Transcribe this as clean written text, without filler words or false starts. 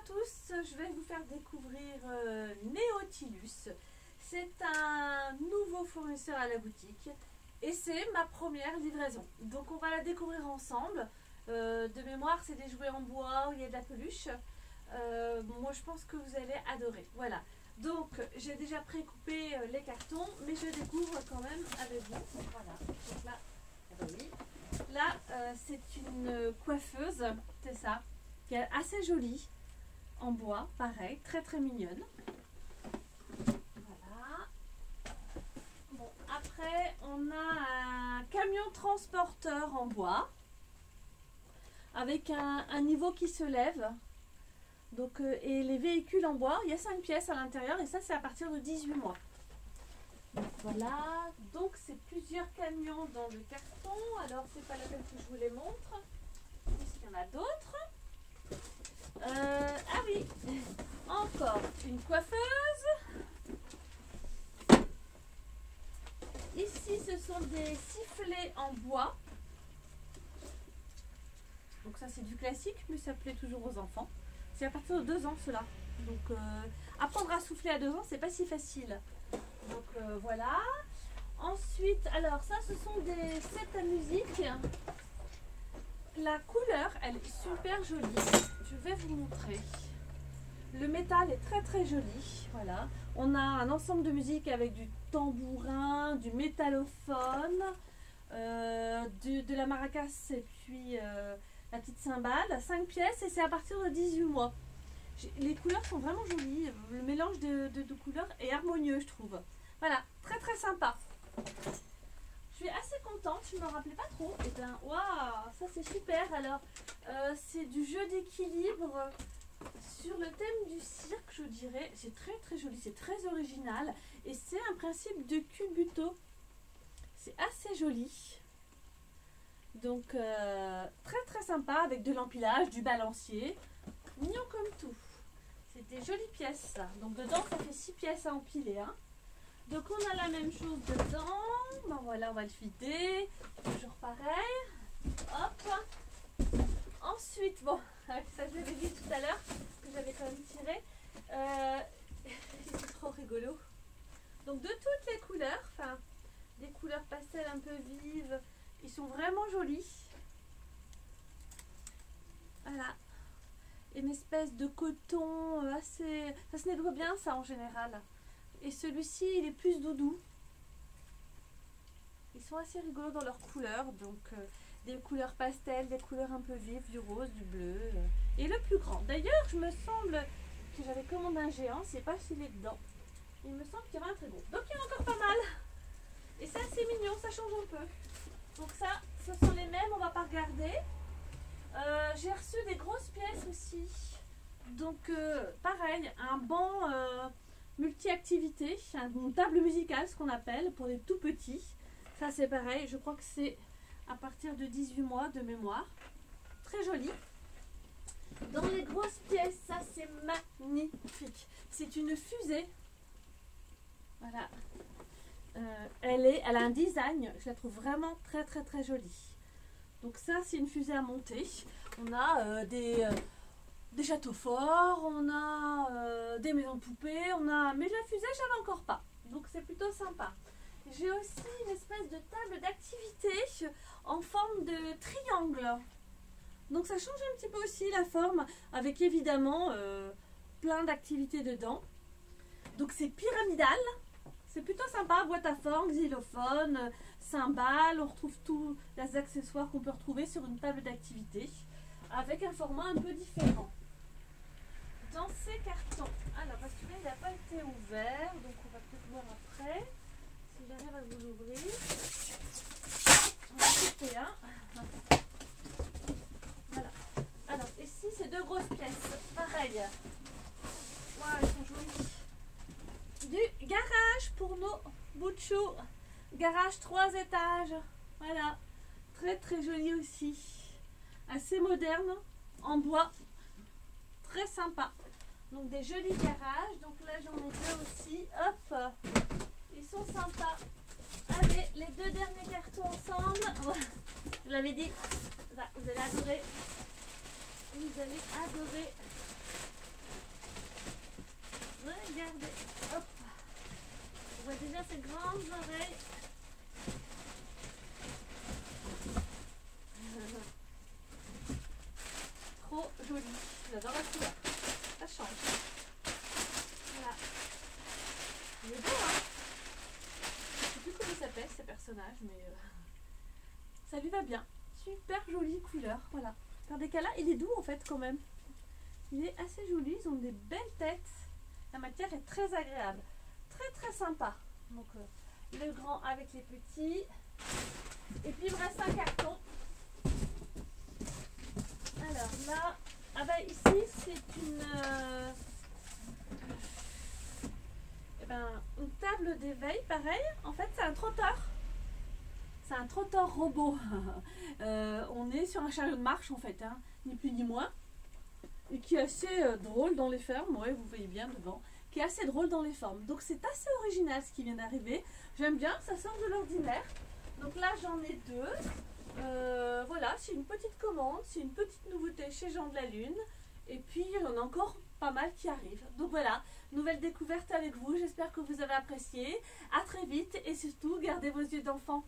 tous, je vais vous faire découvrir Néotilus. C'est un nouveau fournisseur à la boutique et c'est ma première livraison. Donc on va la découvrir ensemble. De mémoire, c'est des jouets en bois où il y a de la peluche. Moi je pense que vous allez adorer. Voilà. Donc j'ai déjà précoupé les cartons, mais je découvre quand même avec vous. Voilà. Donc là, oui. Là c'est une coiffeuse, c'est ça, qui est assez jolie, en bois, pareil, très très mignonne. Voilà. Bon, après on a un camion transporteur en bois, avec un niveau qui se lève. Donc, et les véhicules en bois, il y a 5 pièces à l'intérieur et ça c'est à partir de 18 mois. Donc, voilà, donc c'est plusieurs camions dans le carton. Alors c'est pas la peine que je vous les montre, puisqu'il y en a d'autres. Ah oui, encore une coiffeuse. Ici ce sont des sifflets en bois. Donc ça c'est du classique, mais ça plaît toujours aux enfants. C'est à partir de 2 ans cela. Donc apprendre à souffler à 2 ans, c'est pas si facile. Donc voilà. Ensuite, alors ça ce sont des sets à musique. La couleur, elle est super jolie. Je vais vous montrer. Le métal est très très joli. Voilà. On a un ensemble de musique avec du tambourin, du métallophone, de la maracas et puis la petite cymbale. 5 pièces et c'est à partir de 18 mois. Les couleurs sont vraiment jolies. Le mélange de couleurs est harmonieux, je trouve. Voilà, très très sympa. Je suis assez contente, je ne me rappelais pas trop. Et ben, waouh, ça c'est super. Alors, c'est du jeu d'équilibre sur le thème du cirque, je dirais. C'est très très joli, c'est très original. Et c'est un principe de cubuto. C'est assez joli. Donc, très très sympa avec de l'empilage, du balancier. Mignon comme tout. C'est des jolies pièces, ça. Donc, dedans, ça fait 6 pièces à empiler. Hein. Donc, on a la même chose dedans. Ben voilà, on va le vider. Toujours pareil. Hop. Ensuite, bon, ça je l'avais dit tout à l'heure, que j'avais quand même tiré. C'est trop rigolo. Donc, de toutes les couleurs, enfin, des couleurs pastel un peu vives. Ils sont vraiment jolis. Voilà. Une espèce de coton assez... Ça se nettoie bien ça en général. Et celui-ci il est plus doudou. Ils sont assez rigolos dans leurs couleurs. Donc des couleurs pastel, des couleurs un peu vives, du rose, du bleu. Et le plus grand. D'ailleurs je me semble que j'avais commandé un géant. C'est pas filé dedans. Il me semble qu'il y en a un très gros. Donc il y en a encore pas mal. Et c'est assez mignon, ça change un peu. Donc ça, ce sont les mêmes, on va pas regarder. J'ai reçu des grosses pièces aussi. Donc pareil, un banc multi-activité, une table musicale, ce qu'on appelle, pour les tout petits. Ça c'est pareil, je crois que c'est à partir de 18 mois de mémoire. Très joli. Dans les grosses pièces, ça c'est magnifique. C'est une fusée. Voilà. Elle a un design, je la trouve vraiment très très très jolie. Donc ça c'est une fusée à monter. On a des châteaux forts, on a des maisons de poupées, mais la fusée j'avais encore pas. Donc c'est plutôt sympa. J'ai aussi une espèce de table d'activité en forme de triangle. Donc ça change un petit peu aussi la forme, avec évidemment plein d'activités dedans. Donc c'est pyramidal. C'est plutôt sympa, boîte à forme, xylophone, cymbales, on retrouve tous les accessoires qu'on peut retrouver sur une table d'activité avec un format un peu différent. Dans ces cartons, alors parce que là il n'a pas été ouvert, donc on va peut-être voir après si j'arrive à vous l'ouvrir. On va couper un. Voilà. Alors ici c'est 2 grosses pièces, pareil. Waouh, elles sont jolies. Du garage pour nos bouts de chou. Garage 3 étages. Voilà. Très très joli aussi. Assez moderne. En bois. Très sympa. Donc des jolis garages. Donc là j'en ai 2 aussi. Hop. Ils sont sympas. Allez, les 2 derniers cartons ensemble. Je l'avais dit. Vous allez adorer. Vous allez adorer. bien ses grandes oreilles. Trop joli. J'adore la couleur. Ça change. Voilà. Il est beau, hein? Je sais plus comment il s'appelle ce personnage, mais ça lui va bien. Super jolie couleur. Voilà. Par des cas là, il est doux en fait quand même. Il est assez joli. Ils ont des belles têtes. La matière est très agréable. Très très sympa. Donc le grand avec les petits. Et puis il me reste un carton. Alors là, ah bah ici c'est une table d'éveil, pareil. En fait c'est un trotteur. C'est un trotteur robot. On est sur un chariot de marche en fait, hein, ni plus ni moins. Et qui est assez drôle dans les formes. Ouais, vous voyez bien devant. Qui est assez drôle dans les formes. Donc c'est assez original ce qui vient d'arriver. J'aime bien, ça sort de l'ordinaire. Donc là j'en ai deux. Voilà, c'est une petite commande, c'est une petite nouveauté chez Jean de la Lune. Et puis il y en a encore pas mal qui arrivent. Donc voilà, nouvelle découverte avec vous. J'espère que vous avez apprécié. À très vite et surtout, gardez vos yeux d'enfant.